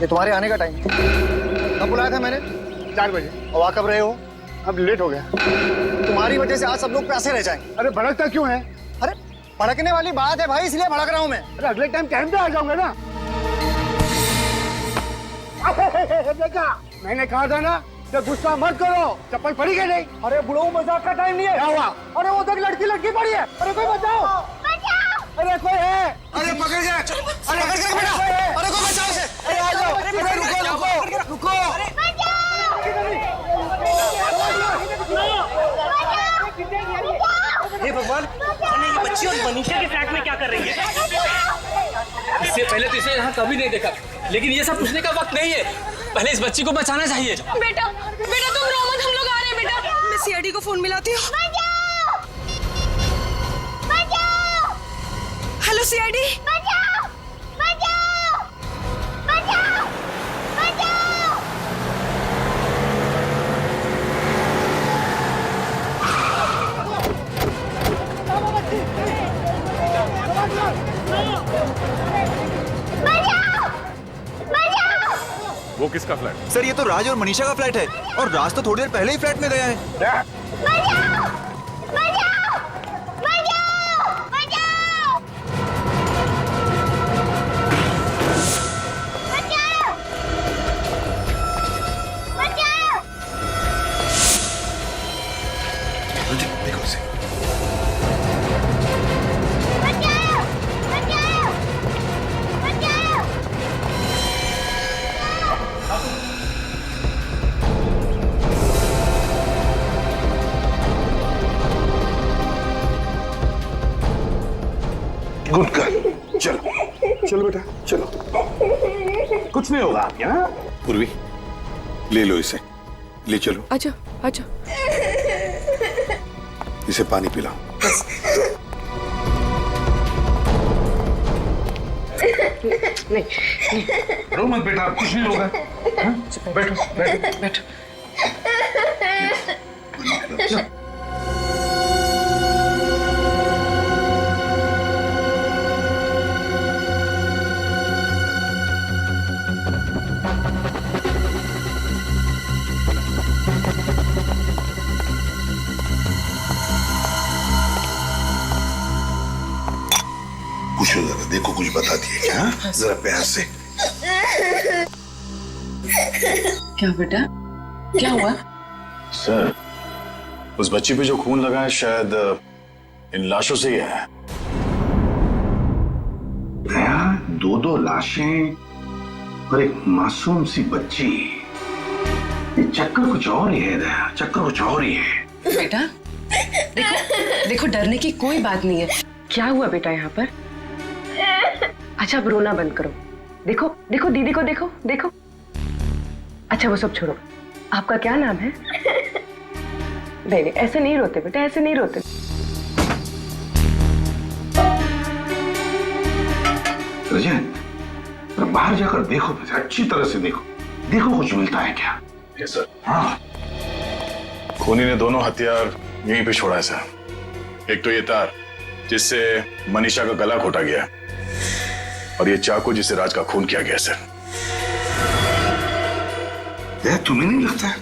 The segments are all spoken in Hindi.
ये तुम्हारे आने का टाइम कब बुलाया था मैंने? 4 बजे। और आ कब रहे हो? अब लेट हो गया। तुम्हारी वजह से आज सब लोग प्यासे रह जाएंगे। अरे भड़कता क्यों है? अरे भड़कने वाली बात है भाई, इसलिए भड़क रहा हूँ मैं। अरे अगले टाइम पे आ जाऊंगा ना। देखा, मैंने कहा था ना कि गुस्सा मत करो। चप्पल पड़ी क्या नहीं? अरे बुढ़ो, मजाक का टाइम नहीं है। क्या हुआ? अरे वो तक लड़की पड़ी है। अरे कोई बचाओ। अरे कोई है? अरे पकड़ के, अरे पकड़ के बेटा। अरे कोई बचाओ इसे। अरे आ जाओ। अरे रुको। हे भगवान, ये बच्ची और मनीषा के फ्लैट में क्या कर रही है? इससे पहले तो इसे यहाँ कभी नहीं देखा, लेकिन ये सब पूछने का वक्त नहीं है। पहले इस बच्ची को बचाना चाहिए। बेटा तुम रो मत, हम लोग आ रहे हैं। बेटा मैं सीआईडी को फोन मिलाती हूँ। Hello CID. वो किसका फ्लैट? सर ये तो राज और मनीषा का फ्लैट है, और राज तो थोड़ी देर पहले ही फ्लैट में गया है। देखो उसे। गुड गर्ल, चलो बेटा चलो, कुछ नहीं होगा आपके। हाँ पूर्वी, ले लो इसे, ले चलो। अच्छा इसे पानी पिलाओ। रो मत बेटा, कुछ नहीं होगा। बैठो। पूछो जरा, देखो कुछ बता दिए क्या? जरा प्यार से। क्या बेटा, क्या हुआ? सर, उस बच्ची पे जो खून लगा है शायद इन लाशों से ही है। दया, 2 लाशें और एक मासूम सी बच्ची। ये चक्कर कुछ और ही है दया, चक्कर कुछ और ही है। बेटा देखो डरने की कोई बात नहीं है। क्या हुआ बेटा यहाँ पर? अच्छा अब रोना बंद करो। देखो दीदी को देखो। अच्छा वो सब छोड़ो, आपका क्या नाम है? नहीं ऐसे नहीं रोते बेटा, ऐसे नहीं रोते। रजन, बाहर जाकर देखो, अच्छी तरह से देखो कुछ मिलता है क्या? Yes sir. हाँ, खूनी ने दोनों हथियार यहीं पे छोड़ा है सर। एक तो ये तार जिससे मनीषा का गला घोटा गया, और ये चाकू जिससे राज का खून किया गया सर। दया, तुम्हें नहीं लगता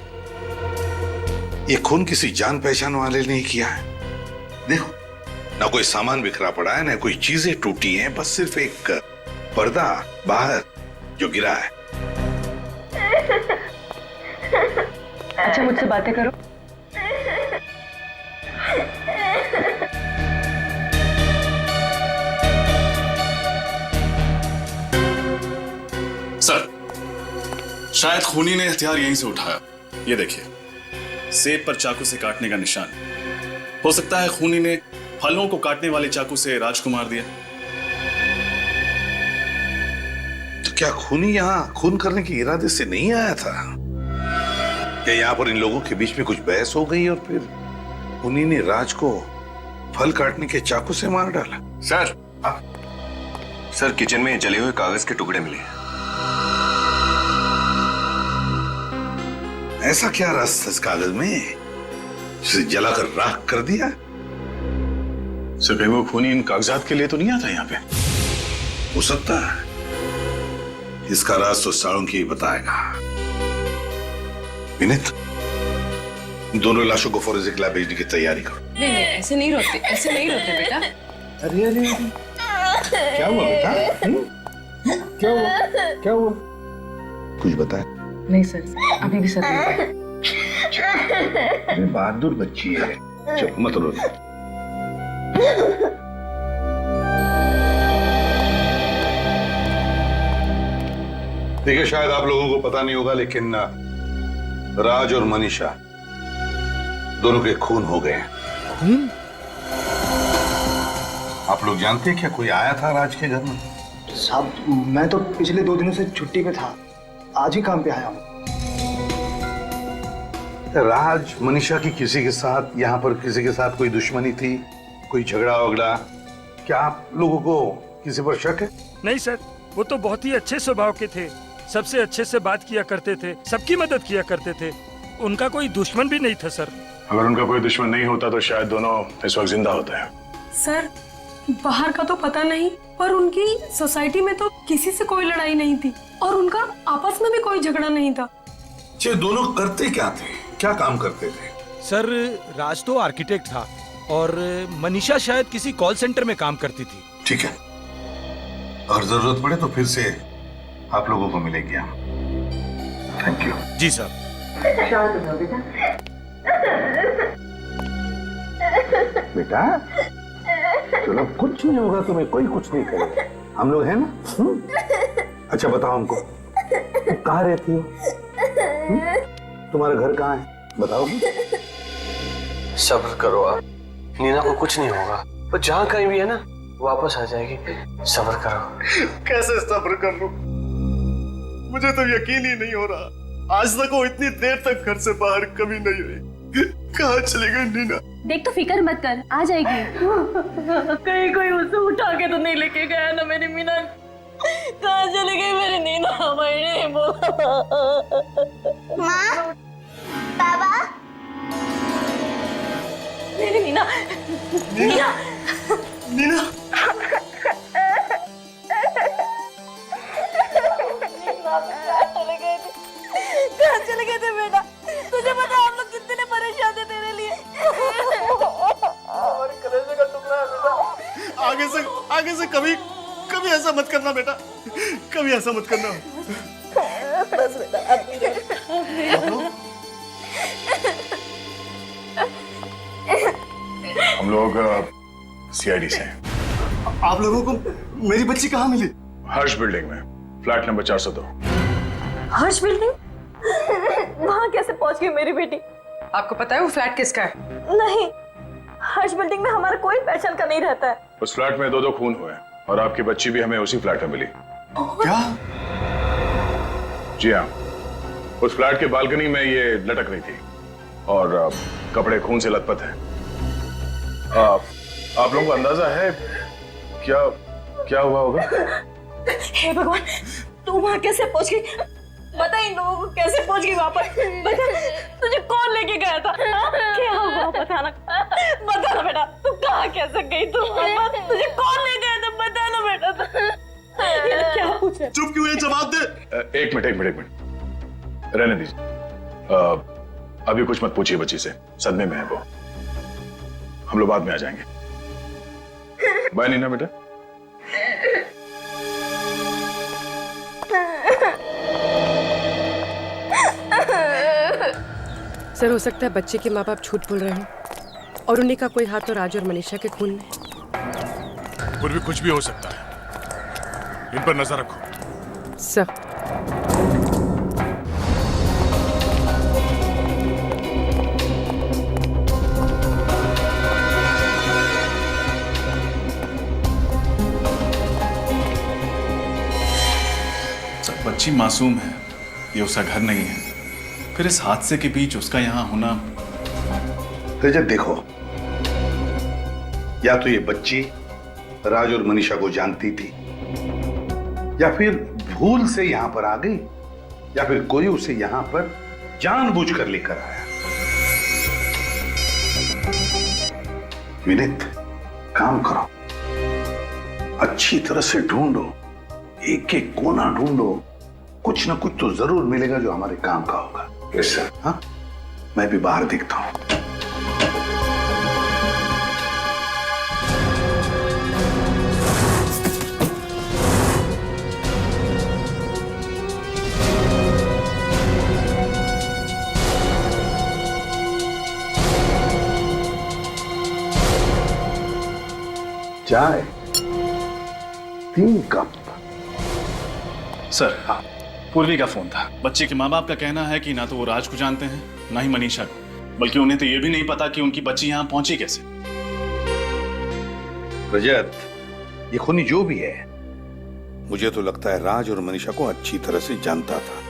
ये खून किसी जान पहचान वाले ने किया है? देखो, ना कोई सामान बिखरा पड़ा है, ना कोई चीजें टूटी हैं, बस सिर्फ एक पर्दा बाहर जो गिरा है। अच्छा मुझसे बातें करो। सर, शायद खूनी ने हथियार यहीं से उठाया। ये देखिए, सेब पर चाकू से काटने का निशान। हो सकता है खूनी ने फलों को काटने वाले चाकू से राज को मार दिया। तो क्या खूनी यहाँ खून करने के इरादे से नहीं आया था? क्या यहाँ पर इन लोगों के बीच में कुछ बहस हो गई और फिर खूनी ने राज को फल काटने के चाकू से मार डाला? सर किचन में जले हुए कागज के टुकड़े मिले। ऐसा क्या रस था इस कागज में जिसे जलाकर राख कर दिया? सर, कहीं वो खूनी इन कागजात के लिए तो नहीं आता यहाँ पे? हो सकता है, इसका राज तो साळुंकी ही बताएगा। विनीत, दोनों लाशों को फोरेंसिक लैब भेजने की तैयारी करो। नहीं नहीं, ऐसे नहीं रोते, ऐसे नहीं रोते बेटा। अरे अरे अरे, क्या हुआ बेटा? क्या हुआ? क्या हुआ? कुछ बताए? नहीं सर, अभी भी सर नहीं। अरे बहादुर बच्ची है, चुप मत रो। देखिए, शायद आप लोगों को पता नहीं होगा, लेकिन राज और मनीषा दोनों के खून हो गए हैं। खून? आप लोग जानते हैं क्या कोई आया था राज के घर में? साहब, मैं तो पिछले 2 दिनों से छुट्टी पे था, आज ही काम पे आया हूँ। राज मनीषा की किसी के साथ, यहाँ पर किसी के साथ कोई दुश्मनी थी, कोई झगड़ा वगड़ा? क्या आप लोगों को किसी पर शक है? नहीं सर, वो तो बहुत ही अच्छे स्वभाव के थे, सबसे अच्छे से बात किया करते थे, सबकी मदद किया करते थे। उनका कोई दुश्मन भी नहीं था सर। अगर उनका कोई दुश्मन नहीं होता तो शायद दोनों इस वक्त जिंदा होते हैं। सर, बाहर का तो पता नहीं, पर उनकी सोसाइटी में तो किसी से कोई लड़ाई नहीं थी और उनका आपस में भी कोई झगड़ा नहीं था। ये दोनों करते क्या थे, क्या काम करते थे? सर, राज तो आर्किटेक्ट था और मनीषा शायद किसी कॉल सेंटर में काम करती थी। ठीक है, अगर जरूरत पड़े तो फिर से आप लोगों को मिलेगी हम। Thank you. जी सर। बेटा चलो, कुछ नहीं होगा तुम्हें, कोई कुछ नहीं करेगा, हम लोग हैं ना। अच्छा बताओ हमको, कहाँ रहती हो? तुम्हारा घर कहाँ है, बताओ। सब्र करो आप, नीना को कुछ नहीं होगा, वो जहाँ कहीं भी है ना वापस आ जाएगी। सब्र करो। कैसे सब्र कर लूं? मुझे तो यकीन ही नहीं हो रहा, आज तक वो इतनी देर तक घर से बाहर कभी नहीं रही। कहाँ चली गई नीना? देख, तो फिक्र मत कर, आ जाएगी। कहीं कोई उसे उठा के तो नहीं लेके गया ना मेरी मीना? कहाँ चली गई मेरी नीना? मैंने बोला। माँ, बाबा, मेरी नीना, नीना, नीना, कहाँ चले गए थे बेटा? तुझे पता हम लोग कितने परेशान थे तेरे लिए। हमारे कलेजे का टुकड़ा है बेटा। आगे से कभी ऐसा मत करना बेटा, कभी ऐसा मत करना। बस बेटा, अब नहीं। हम लोग सीआईडी से हैं। आप लोगों को मेरी बच्ची कहाँ मिली? हर्ष बिल्डिंग में, फ्लैट नंबर 402। हर्ष बिल्डिंग? वहाँ कैसे पहुँच गई मेरी बेटी? आपको पता है वो फ्लैट किसका है? नहीं, हर्ष बिल्डिंग में हमारा कोई पहचान का नहीं रहता है। उस फ्लैट में 2 खून हुए और आपकी बच्ची भी हमें उसी फ्लैट में मिली। क्या? जी हाँ, उस फ्लैट के बालकनी में ये लटक रही थी और कपड़े खून से लथपथ हैं। आप लोगों को अंदाजा है क्या हुआ होगा? हे भगवान, तू वहाँ कैसे पहुँच गई? बता इन लोगों को कैसे पहुँच गई वहाँ पर? बता, तुझे कौन लेके गया था? क्या हुआ बताना बेटा, तू कहाँ कैसे गई? तू वहाँ पर तुझे कौन ले गया था? बता ना बेटा। ये क्या पूछ रहे? चुप क्यों है? जवाब दे। एक मिनट रहने दीजिए। अभी कुछ मत पूछिए बच्ची से, सदमे में है वो। हम लोग बाद में आ जाएंगे। बाय नीना बेटा। सर, हो सकता है बच्चे के माँ बाप झूठ बोल रहे हो और उन्हीं का कोई हाथ तो राज और मनीषा के खून में। फिर भी कुछ भी हो सकता है, इन पर नजर रखो। सर, बच्ची मासूम है, ये उसका घर नहीं है, फिर इस हादसे के बीच उसका यहां होना। रजत देखो, या तो ये बच्ची राज और मनीषा को जानती थी, या फिर भूल से यहां पर आ गई, या फिर कोई उसे यहां पर जानबूझकर लेकर आया। विनीत, काम करो, अच्छी तरह से ढूंढो, एक एक कोना ढूंढो, कुछ ना कुछ तो जरूर मिलेगा जो हमारे काम का होगा। Yes sir. हाँ, मैं भी बाहर देखता हूँ। चाय 3 कप। सर, हाँ, पूर्वी का फोन था। बच्चे के माँ बाप का कहना है कि ना तो वो राज को जानते हैं ना ही मनीषा को, बल्कि उन्हें तो ये भी नहीं पता कि उनकी बच्ची यहाँ पहुंची कैसे। रजत, ये खूनी जो भी है, मुझे तो लगता है राज और मनीषा को अच्छी तरह से जानता था।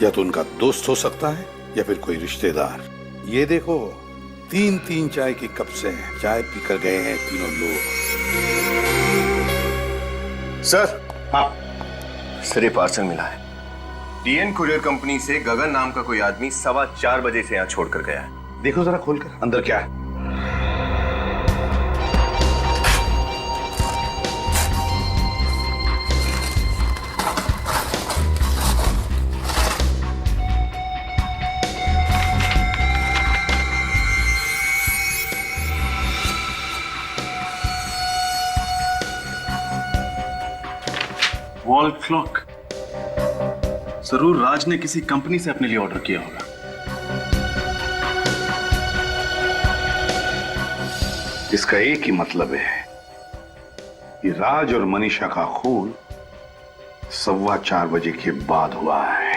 या तो उनका दोस्त हो सकता है या फिर कोई रिश्तेदार। ये देखो, 3 चाय के कप से चाय पीकर गए हैं तीनों लोग। सर, हाँ सर, ये पार्सल मिला है। डीएन कुरियर कंपनी से गगन नाम का कोई आदमी 4:15 बजे से यहाँ छोड़कर गया है। देखो जरा खोलकर, अंदर क्या है। Wall clock. जरूर राज ने किसी कंपनी से अपने लिए ऑर्डर किया होगा। इसका एक ही मतलब है कि राज और मनीषा का खून 4:15 बजे के बाद हुआ है।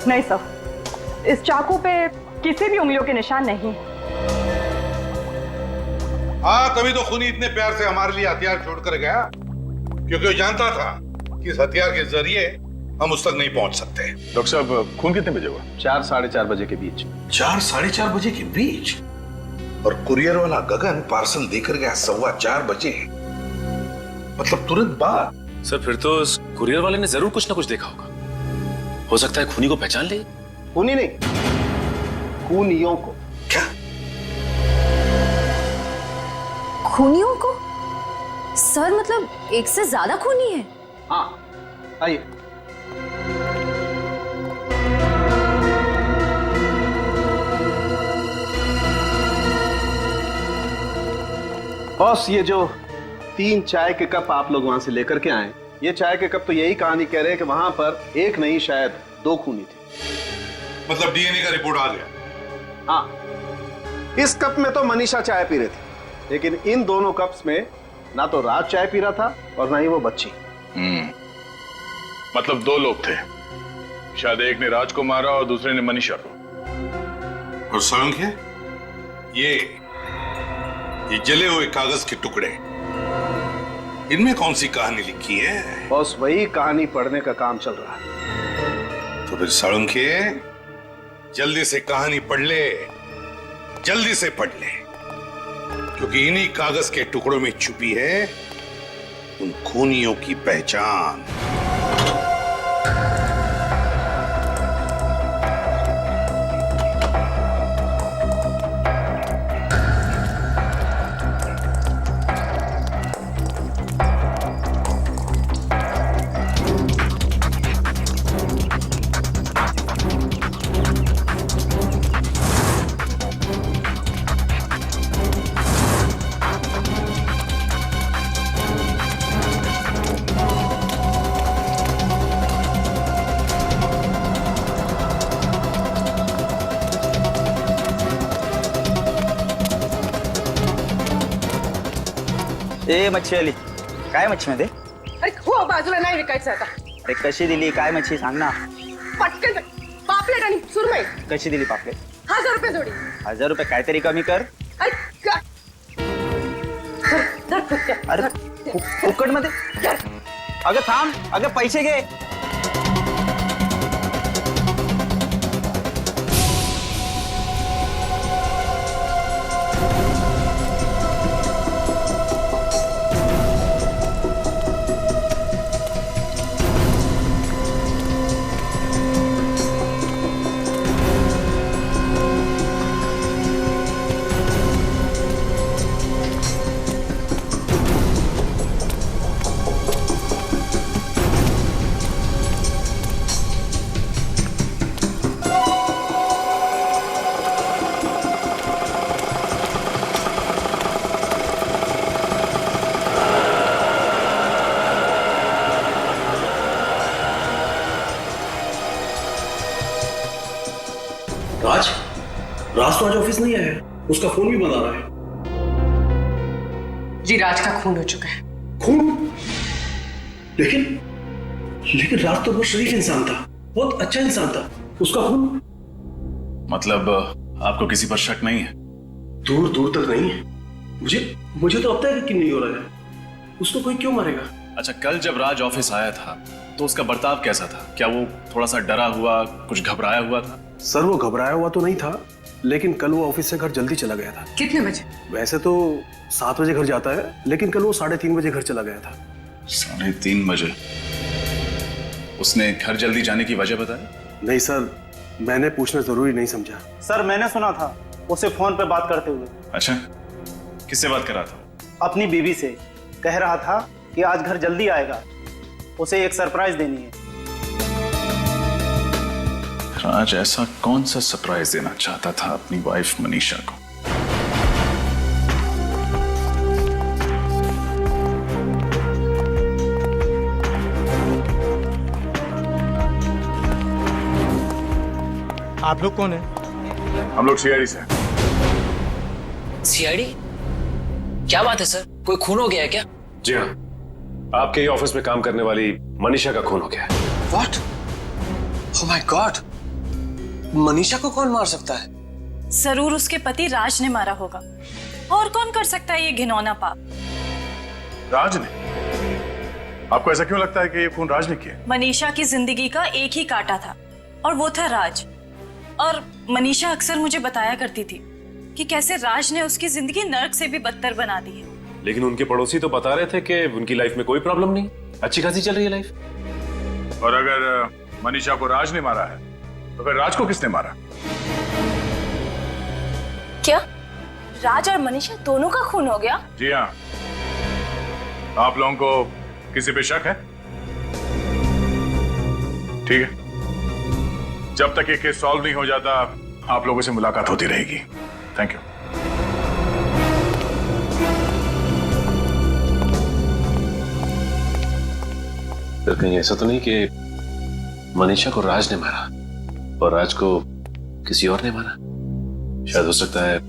नहीं सर, इस चाकू पे किसी भी उंगलियों के निशान नहीं। हाँ, तभी तो खूनी इतने प्यार से हमारे लिए हथियार छोड़कर गया, क्योंकि वो जानता था कि इस हथियार के जरिए हम उस तक नहीं पहुंच सकते। डॉक्टर साहब, खून कितने बजे हुआ? 4 साढ़े 4 बजे के बीच। 4 साढ़े 4 बजे के बीच? और कुरियर वाला गगन पार्सल देकर गया 4:15 बजे, मतलब तुरंत बाद। सर, फिर तो उस कुरियर वाले ने जरूर कुछ ना कुछ देखा होगा। हो सकता है खूनी को पहचान ले। खूनी नहीं, खूनियों को। क्या? खूनियों को? सर, मतलब एक से ज्यादा खूनी है? हाँ, आइए। बॉस, ये जो 3 चाय के कप आप लोग वहां से लेकर के आए, ये चाय के कप तो यही कहानी कह रहे हैं कि वहां पर एक नहीं शायद 2 खूनी थे। मतलब डीएनए का रिपोर्ट आ गया? हाँ, इस कप में तो मनीषा चाय पी रही थी, लेकिन इन दोनों कप्स में ना तो राज चाय पी रहा था और ना ही वो बच्ची। मतलब 2 लोग थे, शायद एक ने राज को मारा और दूसरे ने मनीषा को। और सांख्य, ये जले हुए कागज के टुकड़े, इनमें कौन सी कहानी लिखी है? बॉस, वही कहानी पढ़ने का काम चल रहा है। तो फिर साळुंखे, जल्दी से कहानी पढ़ ले, जल्दी से पढ़ ले, क्योंकि इन्हीं कागज के टुकड़ों में छुपी है उन खूनियों की पहचान। ए मच्छी आली काय मच्छी मध्ये? अरे हो बाजूला नाही विकायचं आता. अरे कशी दिली काय मच्छी सांग ना. पटकन पापलेट आणि सुरमई. कशी दिली पापलेट? 1000 रुपये जोडी. 1000 रुपये काहीतरी कमी कर. अरे फुकट मध्ये. अगं थांब, अगं पैसे घे. राज तो आज ऑफिस नहीं आया, उसका फोन भी बंद आ रहा है। जी राज का खून हो चुका है। खून? लेकिन राज तो बहुत शरीफ इंसान था, बहुत अच्छा इंसान था, उसका खून? मतलब आपको किसी पर शक नहीं है? दूर दूर तक नहीं है। मुझे तो अब तक यकीन नहीं हो रहा है, उसको कोई क्यों मारेगा? अच्छा, कल जब राज ऑफिस आया था तो उसका बर्ताव कैसा था? क्या वो थोड़ा सा डरा हुआ, कुछ घबराया हुआ था? सर वो घबराया हुआ तो नहीं था, लेकिन कल वो ऑफिस से घर जल्दी चला गया था। कितने बजे? वैसे तो 7 बजे घर जाता है, लेकिन कल वो 3:30 बजे घर चला गया था। 3:30 बजे? उसने घर जल्दी जाने की वजह बताई? नहीं सर, मैंने पूछना जरूरी नहीं समझा। सर मैंने सुना था उसे फोन पे बात करते हुए। अच्छा, किससे बात कर रहा था? अपनी बीवी से। कह रहा था कि आज घर जल्दी आएगा, उसे एक सरप्राइज देनी है। राज ऐसा कौन सा सरप्राइज देना चाहता था अपनी वाइफ मनीषा को? आप लोग कौन है? हम लोग सीआईडी से। सीआईडी? क्या बात है सर, कोई खून हो गया है क्या? जी हाँ, आपके ही ऑफिस में काम करने वाली मनीषा का खून हो गया है। What? Oh my God! Manisha को कौन मार सकता है? जरूर उसके पति राज ने मारा होगा। और कौन कर सकता है ये घिनौना पाप? राज ने? आपको ऐसा क्यों लगता है कि ये खून राज ने किया? मनीषा की जिंदगी का एक ही कांटा था और वो था राज। और मनीषा अक्सर मुझे बताया करती थी कि कैसे राज ने उसकी जिंदगी नर्क से भी बदतर बना दी है। लेकिन उनके पड़ोसी तो बता रहे थे कि उनकी लाइफ में कोई प्रॉब्लम नहीं, अच्छी खासी चल रही है लाइफ। और अगर मनीषा को राज ने मारा है तो फिर राज को किसने मारा? क्या राज और मनीषा दोनों का खून हो गया? जी हाँ। आप लोगों को किसी पे शक है? ठीक है, जब तक ये केस सॉल्व नहीं हो जाता आप लोगों से मुलाकात होती रहेगी। Thank you. फिर कहीं ऐसा तो नहीं कि मनीषा को राज ने मारा और राज को किसी और ने मारा? शायद हो सकता है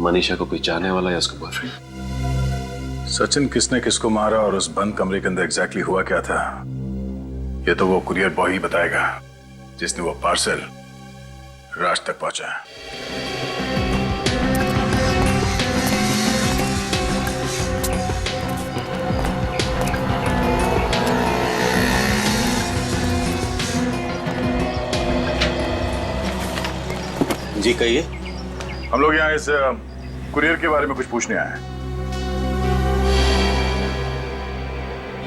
मनीषा को कोई चाहने वाला या उसका बॉयफ्रेंड। सचिन किसने किसको मारा और उस बंद कमरे के अंदर एग्जैक्टली हुआ क्या था, ये तो वो कुरियर बॉय ही बताएगा जिसने वो पार्सल राज तक पहुंचाया। जी कहिए। हम लोग यहाँ इस कुरियर के बारे में कुछ पूछने आए हैं।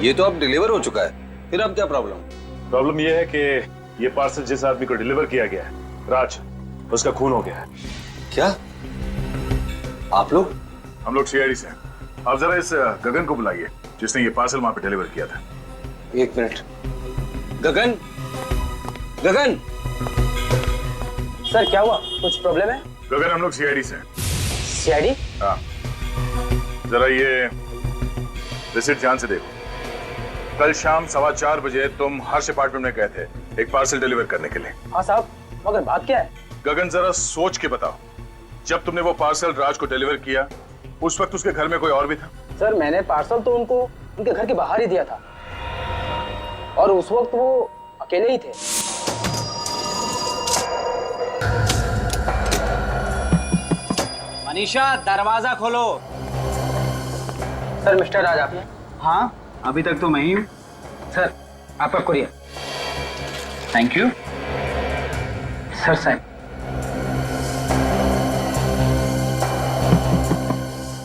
ये तो अब डिलीवर हो चुका है, फिर अब क्या प्रॉब्लम? प्रॉब्लम ये है कि ये पार्सल जिस आदमी को डिलीवर किया गया है, राज, उसका खून हो गया है। क्या? आप लोग? हम लोग सीआईडी से। आप जरा इस गगन को बुलाइए जिसने ये पार्सल वहां पे डिलीवर किया था। 1 मिनट। गगन, गगन। सर क्या हुआ, कुछ प्रॉब्लम है? गगन हम लोग सीआईडी से। सीआईडी? हाँ, जरा ये रिसीट ध्यान से देखो। कल शाम 4:15 बजे तुम हर्ष अपार्टमेंट में गए थे एक पार्सल डिलीवर करने के लिए। हाँ साहब, मगर बात क्या है? गगन जरा सोच के बताओ, जब तुमने वो पार्सल राज को डिलीवर किया उस वक्त उसके घर में कोई और भी था? सर मैंने पार्सल तो उनको उनके घर के बाहर ही दिया था और उस वक्त वो अकेले ही थे। मनीषा दरवाजा खोलो। सर मिस्टर राज आपने? हाँ अभी तक तो मैं ही हूँ। सर आपका courier. Thank you. Sir sign.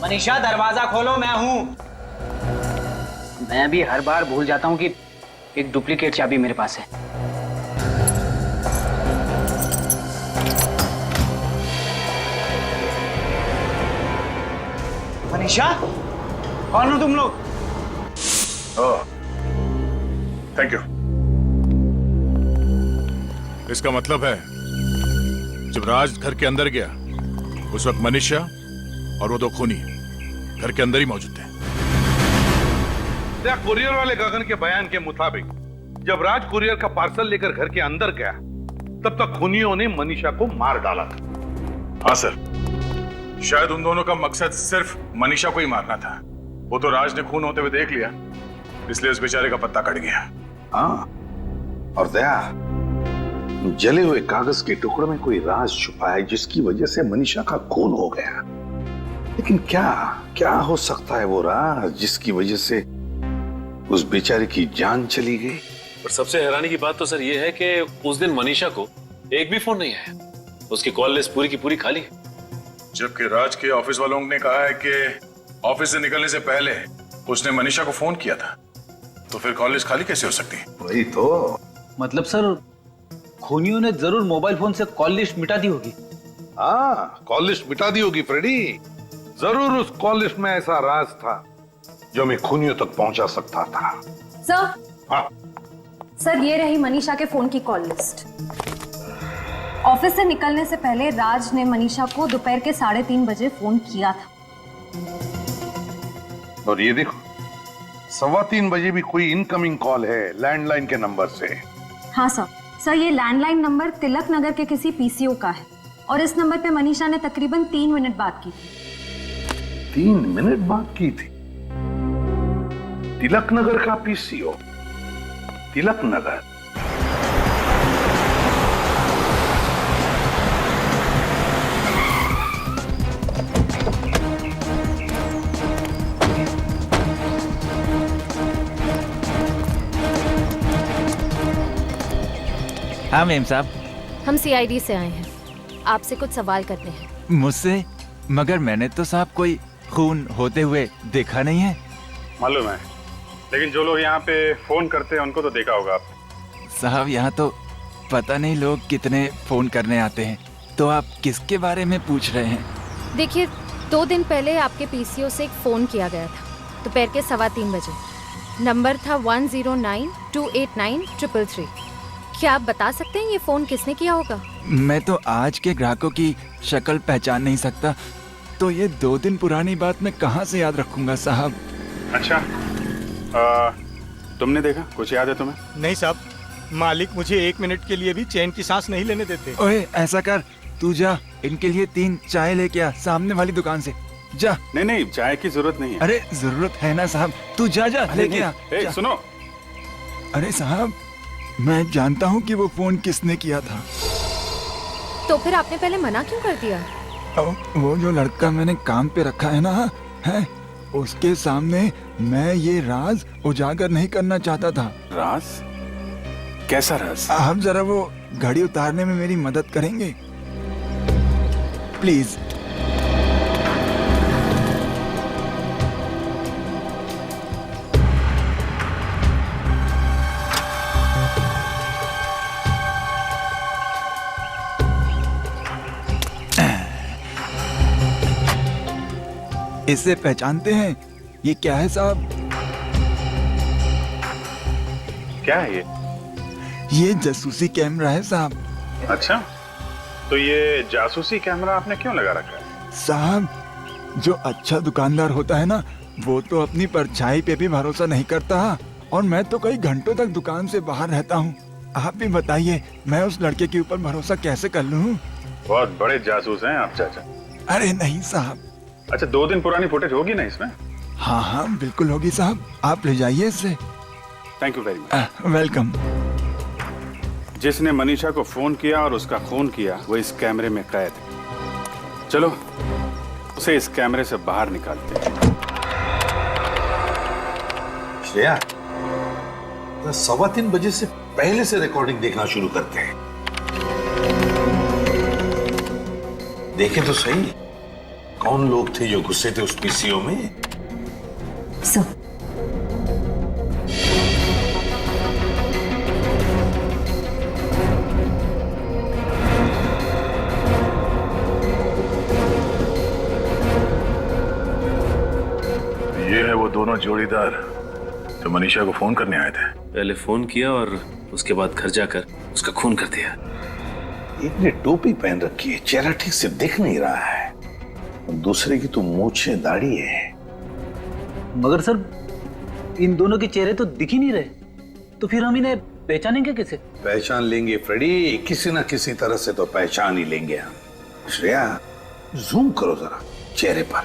Manisha दरवाजा खोलो, मैं हूँ। मैं भी हर बार भूल जाता हूँ कि एक डुप्लीकेट चाबी मेरे पास है। मनीषा कौन हो तुम लोग? Thank you. इसका मतलब है जब राज घर के अंदर गया उस वक्त मनीषा और वो दो खूनी घर के अंदर ही मौजूद थे। कुरियर वाले गगन के बयान के मुताबिक जब राज कुरियर का पार्सल लेकर घर के अंदर गया तब तक खूनियों ने मनीषा को मार डाला था। हाँ सर, शायद उन दोनों का मकसद सिर्फ मनीषा को ही मारना था। वो तो राज ने खून होते हुए देख लिया, इसलिए उस बेचारे का पत्ता कट गया। हाँ, और दया जले हुए कागज के टुकड़े में कोई राज छुपा है जिसकी वजह से मनीषा का खून हो गया। लेकिन क्या क्या हो सकता है वो राज जिसकी वजह से उस बेचारे की जान चली गई? पर सबसे हैरानी की बात तो सर ये है कि उस दिन मनीषा को एक भी फोन नहीं आया। उसकी कॉल लिस्ट पूरी की पूरी खाली है। जबकि राज के ऑफिस वालों ने कहा है कि ऑफिस से निकलने से पहले उसने मनीषा को फोन किया था, तो फिर कॉल लिस्ट खाली कैसे हो सकती है? वही तो मतलब सर खूनियों ने जरूर मोबाइल फोन से कॉल लिस्ट मिटा दी होगी। हाँ, कॉल लिस्ट मिटा दी होगी फ्रेडी। जरूर उस कॉल लिस्ट में ऐसा राज था जो मैं खूनियों तक पहुंचा सकता था। सर। हाँ सर ये रही मनीषा के फोन की कॉल लिस्ट। ऑफिस से निकलने से पहले राज ने मनीषा को दोपहर के 3:30 बजे फोन किया था। और ये देखो 3:15 बजे भी कोई इनकमिंग कॉल है लैंडलाइन के नंबर से। हाँ सर। सर ये लैंडलाइन नंबर तिलक नगर के किसी पीसीओ का है और इस नंबर पे मनीषा ने तकरीबन 3 मिनट बात की थी। 3 मिनट बात की थी? तिलक नगर का पीसीओ? तिलक नगर? हाँ मेम साहब। हम सीआईडी से आए हैं, आपसे कुछ सवाल करते हैं। मुझसे? मगर मैंने तो साहब कोई खून होते हुए देखा नहीं है। मालूम है, लेकिन जो लोग यहाँ पे फोन करते हैं उनको तो देखा होगा आप। साहब यहाँ तो पता नहीं लोग कितने फोन करने आते हैं, तो आप किसके बारे में पूछ रहे हैं? देखिए 2 दिन पहले आपके पीसीओ से एक फोन किया गया था दोपहर के 3:15 बजे। नंबर था 10928933। क्या आप बता सकते हैं ये फोन किसने किया होगा? मैं तो आज के ग्राहकों की शक्ल पहचान नहीं सकता, तो ये 2 दिन पुरानी बात मैं कहाँ से याद रखूंगा साहब। अच्छा तुमने देखा? कुछ याद है तुम्हें? नहीं साहब, मालिक मुझे 1 मिनट के लिए भी चैन की सांस नहीं लेने देते। ओए ऐसा कर, तू जा इनके लिए 3 चाय लेके आ सामने वाली दुकान से। जा। नहीं चाय की जरूरत नहीं है। अरे जरूरत है ना साहब, तू जा लेके आ। सुनो। अरे साहब मैं जानता हूँ कि वो फोन किसने किया था। तो फिर आपने पहले मना क्यों कर दिया? वो जो लड़का मैंने काम पे रखा है ना, है उसके सामने मैं ये राज उजागर नहीं करना चाहता था। राज? कैसा राज? आप जरा वो घड़ी उतारने में मेरी मदद करेंगे प्लीज? इसे पहचानते हैं? ये क्या है साहब? क्या है ये? ये जासूसी कैमरा है साहब। अच्छा, तो ये जासूसी कैमरा आपने क्यों लगा रखा है? साहब जो अच्छा दुकानदार होता है ना, वो तो अपनी परछाई पे भी भरोसा नहीं करता, और मैं तो कई घंटों तक दुकान से बाहर रहता हूँ। आप भी बताइए मैं उस लड़के के ऊपर भरोसा कैसे कर लूँ? बहुत बड़े जासूस हैं आप चाचा। अरे नहीं साहब। अच्छा 2 दिन पुरानी फुटेज होगी ना इसमें? हाँ हाँ बिल्कुल होगी साहब, आप ले जाइए इसे। Thank you very much. Welcome. जिसने मनीषा को फोन किया और उसका खून किया वो इस कैमरे में कैद है। चलो उसे इस कैमरे से बाहर निकालते हैं। श्रेया, 3:15 बजे से पहले से रिकॉर्डिंग देखना शुरू करते हैं। देखें तो सही, कौन लोग थे जो घुसे थे उस पीसीओ में? सब ये है वो दोनों जोड़ीदार जो मनीषा को फोन करने आए थे। पहले फोन किया और उसके बाद घर जाकर उसका खून कर दिया। एक ने टोपी पहन रखी है, चेहरा ठीक से दिख नहीं रहा है, दूसरे की तो मूछे दाढ़ी है। मगर सर इन दोनों के चेहरे तो दिख ही नहीं रहे, तो फिर हम इन्हें पहचानेंगे कैसे? पहचान लेंगे फ्रेडी, किसी ना किसी तरह से तो पहचान ही लेंगे हम। श्रेया, जूम करो जरा चेहरे पर।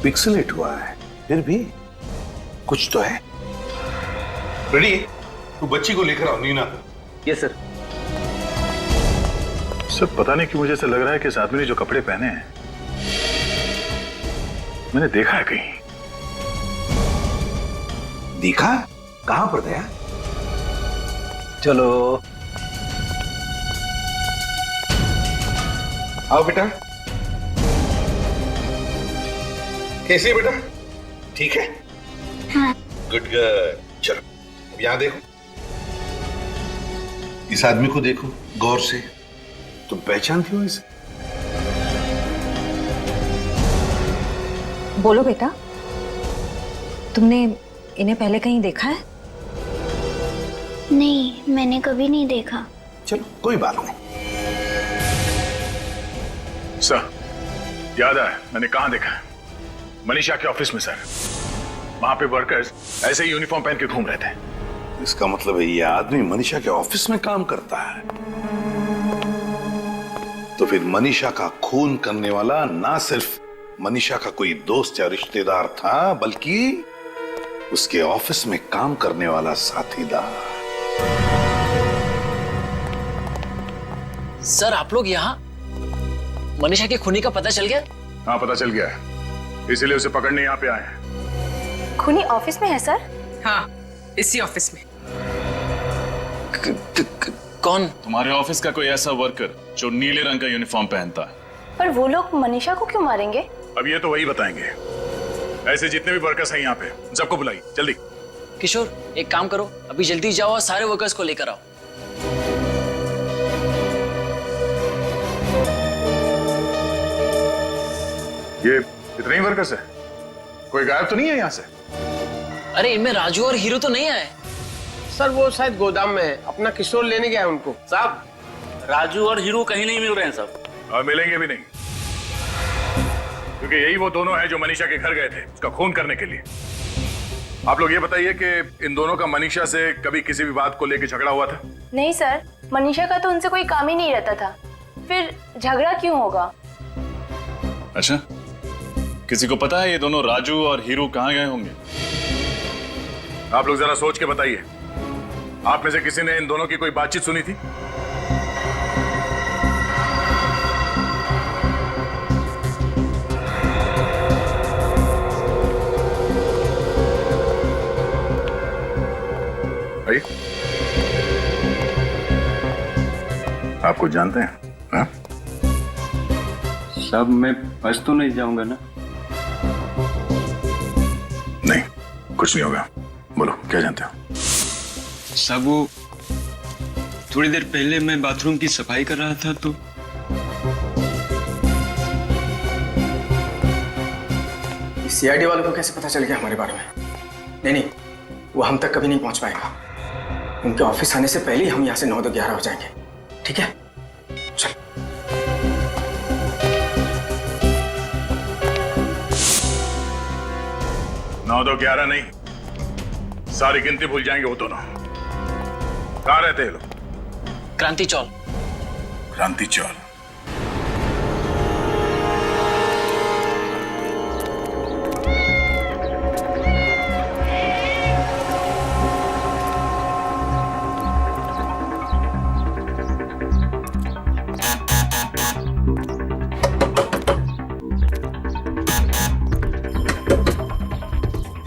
पिक्सेलेट हुआ है, फिर भी कुछ तो है। फ्रेडी, तू बच्ची को लेकर आओ। नीना। Yes sir. सब पता नहीं क्यों मुझे ऐसा लग रहा है कि इस आदमी ने जो कपड़े पहने हैं मैंने देखा है कहीं। देखा? कहां पर गया? चलो आओ बेटा। कैसी है बेटा? ठीक है? हाँ। Good good. चलो अब यहां देखो, इस आदमी को देखो गौर से। तुम पहचानती हो इसे? बोलो बेटा, तुमने इन्हें पहले कहीं देखा है? नहीं, मैंने कभी नहीं देखा। चलो कोई बात नहीं। सर, याद आया मैंने कहां देखा है? मनीषा के ऑफिस में सर। वहां पे वर्कर्स ऐसे ही यूनिफॉर्म पहन के घूम रहे थे। इसका मतलब है ये आदमी मनीषा के ऑफिस में काम करता है। तो फिर मनीषा का खून करने वाला ना सिर्फ मनीषा का कोई दोस्त या रिश्तेदार था, बल्कि उसके ऑफिस में काम करने वाला साथीदार। सर आप लोग यहाँ? मनीषा के खूनी का पता चल गया? हाँ पता चल गया है, इसीलिए उसे पकड़ने यहाँ पे आए हैं। खूनी ऑफिस में है सर? हाँ, इसी ऑफिस में। कौन? तुम्हारे ऑफिस का कोई ऐसा वर्कर जो नीले रंग का यूनिफॉर्म पहनता है। पर वो लोग मनीषा को क्यों मारेंगे? अब ये तो वही बताएंगे। ऐसे जितने भी वर्कर्स हैं यहाँ पे सबको बुलाइए जल्दी। किशोर एक काम करो, अभी जल्दी जाओ और सारे वर्कर्स को लेकर आओ। ये इतने ही वर्कर्स हैं? कोई गायब तो नहीं है यहाँ से? अरे इनमें राजू और हीरो तो नहीं आए? सर वो शायद गोदाम में है, अपना किशोर लेने गया है उनको। साहब राजू और हीरो कहीं नहीं मिल रहे हैं साहब। और मिलेंगे भी नहीं, क्योंकि यही वो दोनों हैं जो मनीषा के घर गए थे उसका खून करने के लिए। आप लोग ये बताइए कि इन दोनों का मनीषा से कभी किसी भी बात को लेकर झगड़ा हुआ था? नहीं सर, मनीषा का तो उनसे कोई काम ही नहीं रहता था, फिर झगड़ा क्यों होगा? अच्छा, किसी को पता है ये दोनों राजू और हीरो कहाँ गए होंगे? आप लोग जरा सोच के बताइए, आप में से किसी ने इन दोनों की कोई बातचीत सुनी थी? भाई आप कुछ जानते हैं? हाँ? सब मैं बस तो नहीं जाऊंगा ना? नहीं, कुछ नहीं होगा। बोलो क्या जानते हो? सब वो थोड़ी देर पहले मैं बाथरूम की सफाई कर रहा था तो सीआईडी वालों को कैसे पता चल गया हमारे बारे में? नहीं, वो हम तक कभी नहीं पहुंच पाएगा। उनके ऑफिस आने से पहले ही हम यहाँ से 9-11 हो जाएंगे। ठीक है, चल। नौ 11 नहीं, सारी गिनती भूल जाएंगे वो दोनों। कहाँ रहते हैं लोग? क्रांति चौल। क्रांति चौल।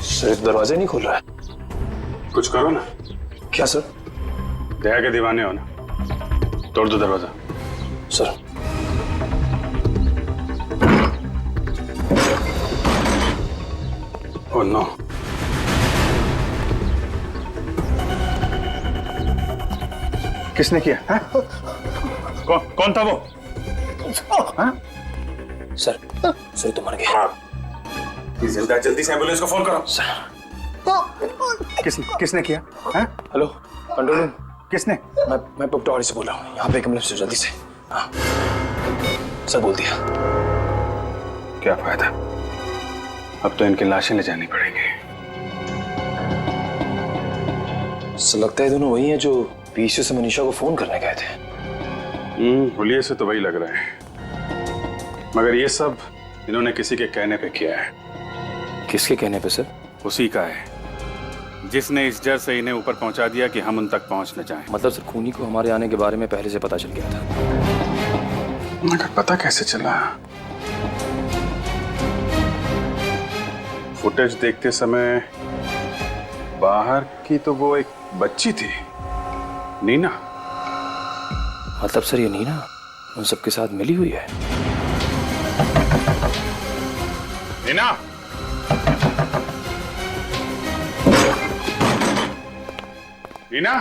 सिर्फ दरवाजा नहीं खोल रहा है। कुछ करो ना। क्या सर? दया के दीवाने हो ना, तोड़ दो दरवाजा। Sir oh no. किसने किया है? कौन था वो? सर सर तो मर गया। जल्दी से एम्बुलेंस को फोन करो। किसने किया है? Hello control room. किसने? मैं पटवारी से बोल रहा हूँ, यहाँ पे एक एम्बुलेंस से जल्दी से। हाँ सर बोल दिया। क्या फायदा, अब तो इनकी लाशें ले जानी पड़ेंगी। सर लगता है दोनों वही हैं जो पीसीओ से मनीषा को फोन करने गए थे। हुलिये से तो वही लग रहा है, मगर ये सब इन्होंने किसी के कहने पे किया है। किसके कहने पे सर? उसी का है जिसने इस जड़ से इन्हें ऊपर पहुंचा दिया कि हम उन तक पहुंच न जाएं। मतलब सर खूनी को हमारे आने के बारे में पहले से पता चल गया था। मगर पता कैसे चला? फुटेज देखते समय बाहर की तो वो एक बच्ची थी, नीना। मतलब सर ये नीना उन सबके साथ मिली हुई है? नीना, नीना,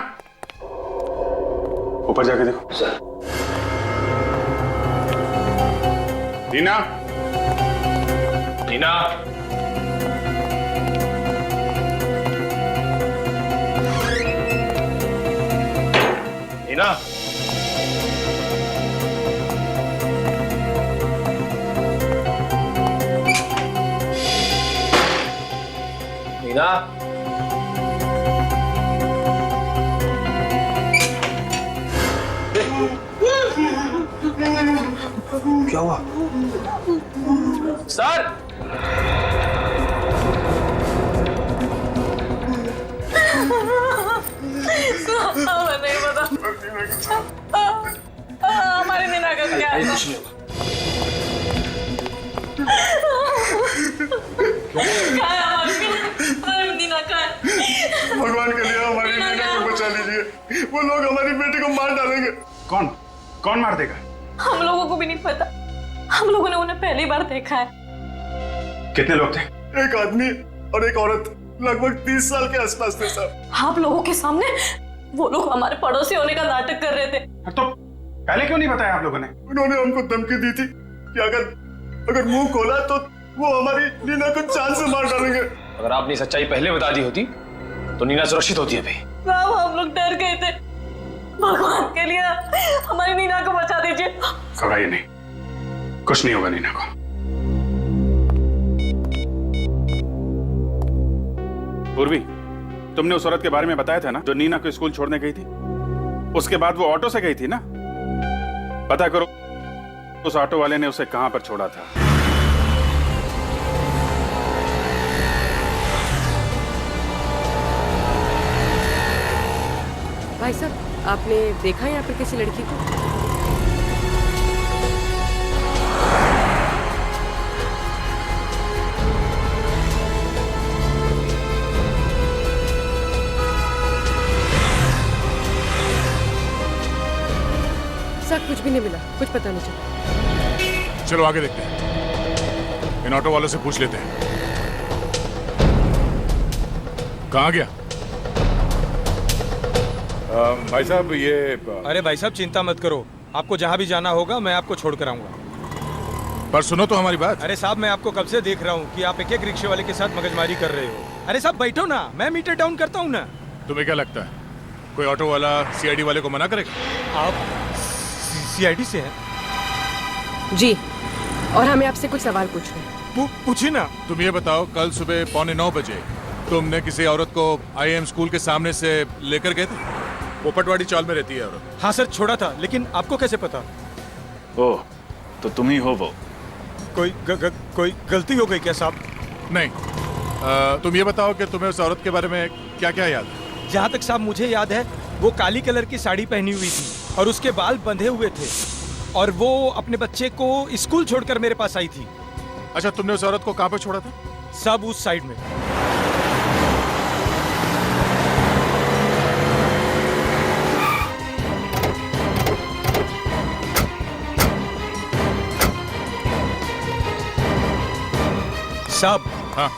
ऊपर जाके देखो। सर। नीना, नीना, नीना, नीना, क्या हुआ? सर नहीं पता हमारी नीना का क्या है? कुछ नहीं होगा। भगवान के लिए हमारी नीना को बचा लीजिए, वो लोग हमारी बेटी को मार डालेंगे। कौन मार देगा? हम लोगों को भी नहीं पता, हम लोगों ने उन्हें पहली बार देखा है। कितने लोग थे? एक आदमी और एक औरत, लगभग 30 साल के आसपास थे सर। आप लोगों के सामने वो लोग हमारे पड़ोसी होने का नाटक कर रहे थे। तो पहले क्यों नहीं बताया आप लोगों ने? उन्होंने हमको धमकी दी थी कि अगर मुंह खोला तो वो हमारी नीना को जान से मार डालेंगे। अगर आपने सच्चाई पहले बता दी होती तो नीना सुरक्षित होती अभी। साहब हम लोग डर गए थे, भगवान के लिए हमारी नीना को बचा दीजिए। घबराइए नहीं, कुछ नहीं होगा नीना को। पूर्वी, तुमने उस औरत के बारे में बताया था ना जो नीना को स्कूल छोड़ने गई थी? उसके बाद वो ऑटो से गई थी ना? पता करो उस ऑटो वाले ने उसे कहां पर छोड़ा था। भाई साहब, आपने देखा यहाँ पर किसी लड़की को? सर कुछ भी नहीं मिला, कुछ पता नहीं चला। चलो आगे देखते हैं, इन ऑटो वालों से पूछ लेते हैं। कहाँ गया? भाई साहब ये अरे भाई साहब चिंता मत करो, आपको जहाँ भी जाना होगा मैं आपको छोड़ कर आऊंगा। पर सुनो तो हमारी बात। अरे साहब मैं आपको कब से देख रहा हूँ कि आप एक रिक्शे वाले के साथ मगजमारी कर रहे हो। अरे साहब बैठो ना, मैं मीटर डाउन करता हूँ ना। तुम्हें क्या लगता है कोई ऑटो वाला सीआईडी वाले को मना करेगा? आप सीआईडी से हैं? जी, और हमें आपसे कुछ सवाल पूछने हैं। पूछिए ना। तुम ये बताओ, कल सुबह 8:45 बजे तुमने किसी औरत को IIM स्कूल के सामने से लेकर गए थे? वो पटवारी चाल में रहती है औरत। हाँ सर छोड़ा था, लेकिन आपको कैसे पता? ओह, तो तुम ही हो वो। कोई गलती हो गई क्या साहब? नहीं, तुम ये बताओ कि तुम्हें उस औरत के बारे में क्या क्या याद है? जहाँ तक साहब मुझे याद है वो काली कलर की साड़ी पहनी हुई थी और उसके बाल बंधे हुए थे और वो अपने बच्चे को स्कूल छोड़कर मेरे पास आई थी। अच्छा, तुमने उस औरत को कहाँ पे छोड़ा था? सब उस साइड में। साहब, हाँ,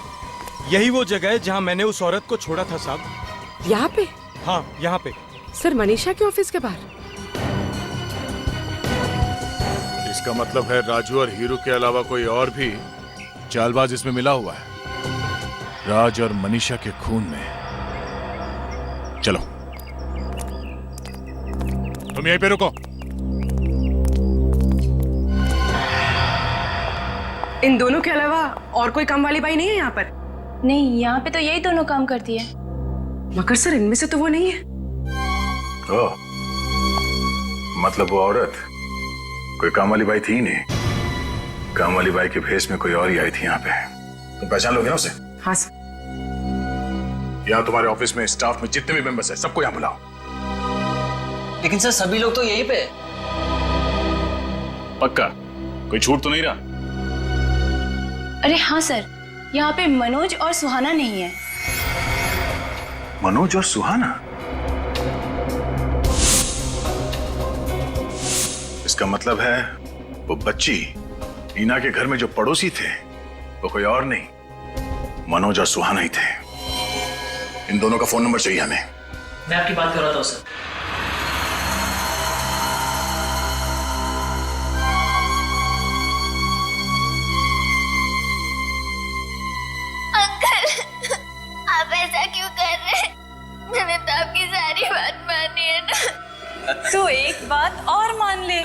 यही वो जगह है जहाँ मैंने उस औरत को छोड़ा था साहब। यहाँ पे? हाँ, यहाँ पे। सर, मनीषा के ऑफिस के बाहर? इसका मतलब है राजू और हीरू के अलावा कोई और भी चालबाज इसमें मिला हुआ है, राज और मनीषा के खून में। चलो तुम यहीं पे रुको। इन दोनों के अलावा और कोई काम वाली बाई नहीं है यहाँ पर? नहीं, यहाँ पे तो यही दोनों काम करती है। मगर सर, इनमें से तो वो नहीं है। ओह, मतलब वो औरत कोई काम वाली बाई थी ही नहीं। काम वाली बाई के भेष में कोई और ही आई थी यहाँ पे। तुम पहचान लोगे ना उसे? हाँ सर। यहाँ तुम्हारे ऑफिस में स्टाफ में जितने भी मेंबर्स हैं सबको यहाँ बुलाओ। लेकिन सर सभी लोग तो यहीं पे। पक्का कोई छूट तो नहीं रहा? अरे हाँ सर, यहाँ पे मनोज और सुहाना नहीं है। मनोज और सुहाना? इसका मतलब है वो बच्ची नीना के घर में जो पड़ोसी थे वो कोई और नहीं, मनोज और सुहाना ही थे। इन दोनों का फोन नंबर चाहिए हमें। मैं आपकी बात कर रहा था सर। अंकल, आप ऐसा क्यों कर रहे हैं? मैंने तो आपकी सारी बात मानी है ना। तो एक बात और मान ले,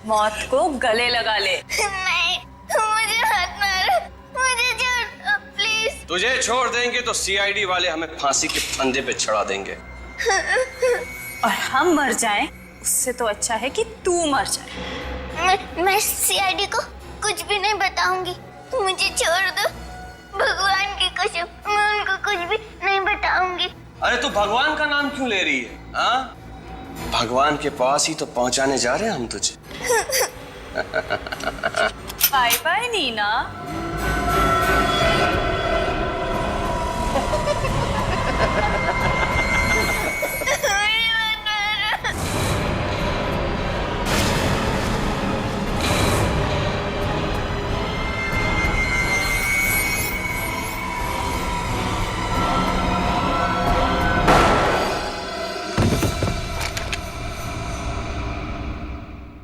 मौत को गले लगा ले। नहीं, मुझे मत मारो, मुझे छोड़ दो प्लीज। तुझे छोड़ देंगे तो सीआईडी वाले हमें फांसी के फंदे पे चढ़ा देंगे। और हम मर जाएं, उससे तो अच्छा है कि तू मर जाए। मैं सीआईडी को कुछ भी नहीं बताऊंगी, मुझे छोड़ दो। भगवान की कसम, मैं उनको कुछ भी नहीं बताऊंगी। अरे तू भगवान का नाम क्यों ले रही है? हाँ, भगवान के पास ही तो पहुंचाने जा रहे हैं हम तुझे। Bye bye Nina.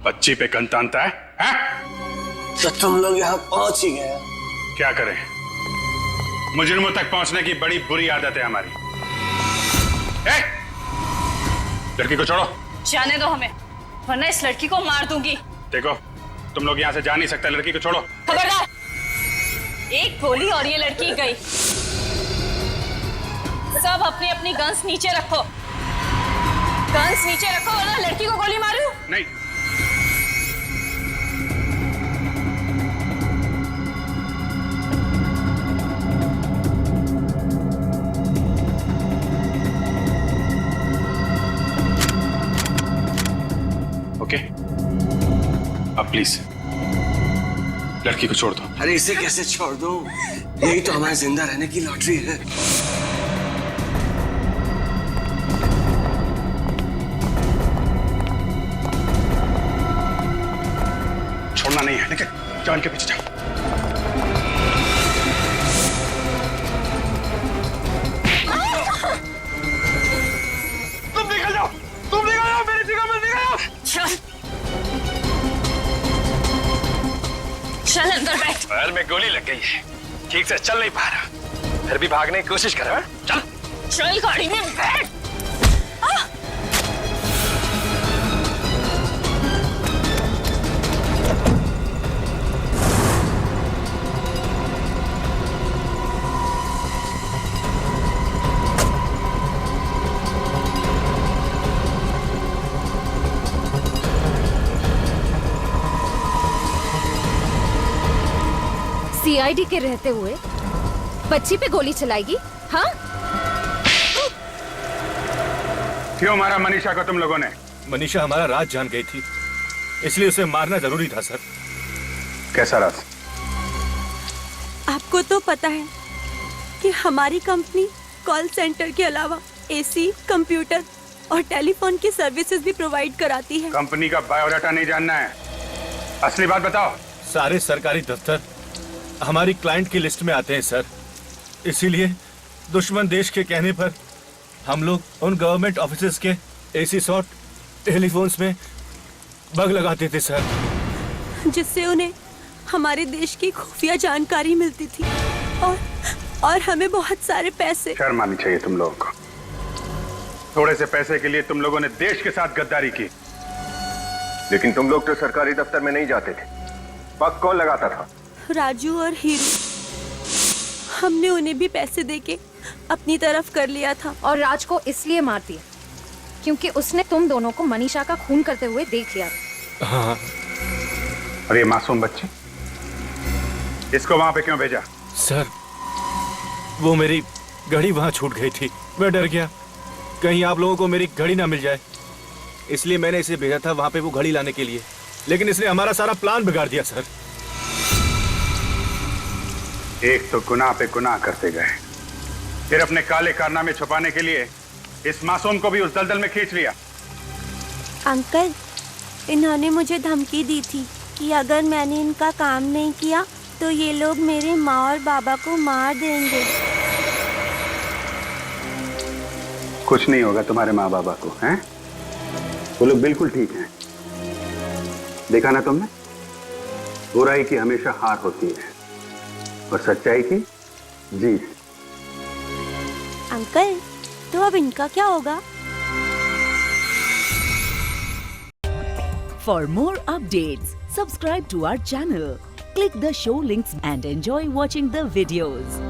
बच्ची पे कन तानता है? तो तुम लोग यहाँ पहुंच ही गए। क्या करें, मुजरिमों तक पहुंचने की बड़ी बुरी आदत है हमारी। लड़की को छोड़ो। जाने दो हमें, वरना इस लड़की को मार दूंगी। देखो, तुम लोग यहाँ से जा नहीं सकते, लड़की को छोड़ो। खबरदार, एक गोली और ये लड़की गई। सब अपनी अपनी गन्स नीचे रखो, गन्स नीचे रखो, वरना लड़की को गोली मारूं। नहीं। ओके, अब प्लीज लड़की को छोड़ दो। अरे इसे कैसे छोड़ दूं? यही तो हमारे जिंदा रहने की लॉटरी है। छोड़ना नहीं है, लेकिन जान के पीछे जाओ। तुम निकल जाओ, तुम निकल जाओ, मेरी जगह में निकल जाओ। चल अंदर बैठ। पैर में गोली लग गई है, ठीक से चल नहीं पा रहा, फिर भी भागने की कोशिश कर रहा है। चल चल गाड़ी में बैठ। सीआईडी के रहते हुए बच्ची पे गोली चलाएगी? हाँ? क्यों मारा मनीषा को तुम लोगों ने? मनीषा हमारा राज जान गई थी, इसलिए उसे मारना जरूरी था सर। कैसा राज? आपको तो पता है कि हमारी कंपनी कॉल सेंटर के अलावा एसी, कंप्यूटर और टेलीफोन की सर्विसेज भी प्रोवाइड कराती है। कंपनी का बायोडाटा नहीं जानना है, असली बात बताओ। सारे सरकारी दफ्तर हमारी क्लाइंट की लिस्ट में आते हैं सर। इसीलिए दुश्मन देश के कहने पर हम लोग उन गवर्नमेंट ऑफिसेज के एसी शॉट टेलीफोन्स में बग लगाते थे सर, जिससे उन्हें हमारे देश की खुफिया जानकारी मिलती थी और हमें बहुत सारे पैसे। शर्म आनी चाहिए तुम लोगों को। थोड़े से पैसे के लिए तुम लोगों ने देश के साथ गद्दारी की। लेकिन तुम लोग तो सरकारी दफ्तर में नहीं जाते थे, पग कौन लगाता था? राजू और हीरू। हमने उन्हें भी पैसे देके अपनी तरफ कर लिया था। और राज को इसलिए मार दिया क्योंकि उसने तुम दोनों को मनीषा का खून करते हुए देख लिया था। हाँ। और ये मासूम बच्ची, इसको वहां पे क्यों भेजा? सर वो मेरी घड़ी वहां छूट गई थी, मैं डर गया कहीं आप लोगों को मेरी घड़ी ना मिल जाए, इसलिए मैंने इसे भेजा था वहां पे वो घड़ी लाने के लिए। लेकिन इसने हमारा सारा प्लान बिगाड़ दिया सर। एक तो गुनाह पे गुनाह करते गए, फिर अपने काले कारनामे छुपाने के लिए इस मासूम को भी उस दलदल में खींच लिया। अंकल, इन्होंने मुझे धमकी दी थी कि अगर मैंने इनका काम नहीं किया तो ये लोग मेरे माँ और बाबा को मार देंगे। कुछ नहीं होगा तुम्हारे माँ बाबा को, हैं? वो लोग बिल्कुल ठीक हैं। देखा ना तुमने, बुराई की हमेशा हार होती है और सच्चाई की जीत। अंकल, तो अब इनका क्या होगा? For more updates, subscribe to our channel, click the show links and enjoy watching the videos.